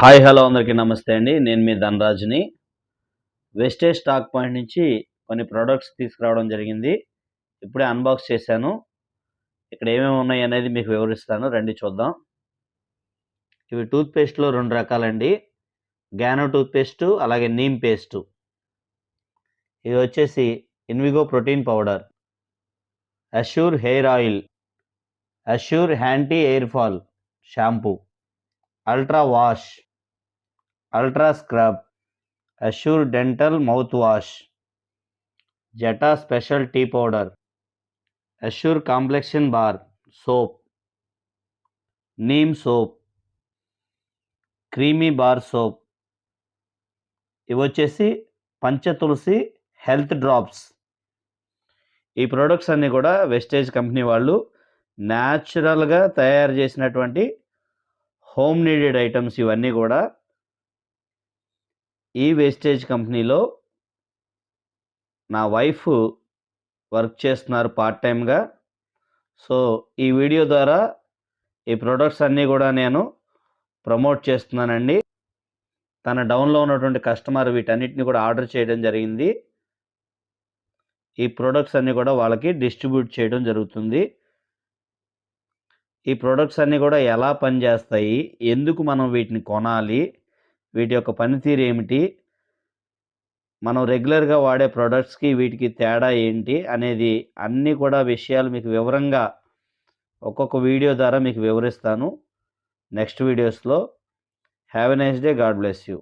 Hi hello అందరికీ నమస్తే అండి. నేను మీ ధనరాజ్‌ని. వెస్టేజ్ స్టాక్ పాయింట్ నుంచి కొన్ని ప్రొడక్ట్స్ తీసుకురావడం జరిగింది. ఇప్పుడే అన్బాక్స్ చేశాను. ఇక్కడ ఏమేమి ఉన్నాయి అనేది మీకు వివరిస్తాను. రండి చూద్దాం. ఇవి టూత్ పేస్ట్‌లో 2 రకాలండి. గానో టూత్ పేస్టు, అలాగే నీమ్ పేస్టు. ఇవి వచ్చేసి Invigo protein powder, Assure hair oil, Assure anti hair fall shampoo, Ultra wash, Ultra scrub, Assure dental mouth wash, Zeta special tea powder, Assure complexion bar soap, neem soap, creamy bar soap. ఇవి వచ్చేసి Panchatulasi health drops. ఈ products అన్నీ కూడా wastage company వాళ్ళు న్యాచురల్గా తయారు చేసినటువంటి home needed items. ఇవన్నీ కూడా ఈ వెస్టేజ్ కంపెనీలో నా వైఫ్ వర్క్ చేస్తున్నారు పార్ట్ టైమ్గా. సో ఈ వీడియో ద్వారా ఈ ప్రొడక్ట్స్ అన్నీ కూడా నేను ప్రమోట్ చేస్తున్నానండి. తన డౌన్లో ఉన్నటువంటి కస్టమర్ వీటన్నిటిని కూడా ఆర్డర్ చేయడం జరిగింది. ఈ ప్రొడక్ట్స్ అన్నీ కూడా వాళ్ళకి డిస్ట్రిబ్యూట్ చేయడం జరుగుతుంది. ఈ ప్రొడక్ట్స్ అన్నీ కూడా ఎలా పనిచేస్తాయి, ఎందుకు మనం వీటిని కొనాలి, వీటి యొక్క పనితీరు ఏమిటి, మనం రెగ్యులర్గా వాడే ప్రొడక్ట్స్కి వీటికి తేడా ఏంటి అనేది అన్నీ కూడా విషయాలు మీకు వివరంగా ఒక్కొక్క వీడియో ద్వారా మీకు వివరిస్తాను నెక్స్ట్ వీడియోస్లో. Have a nice day. God bless you.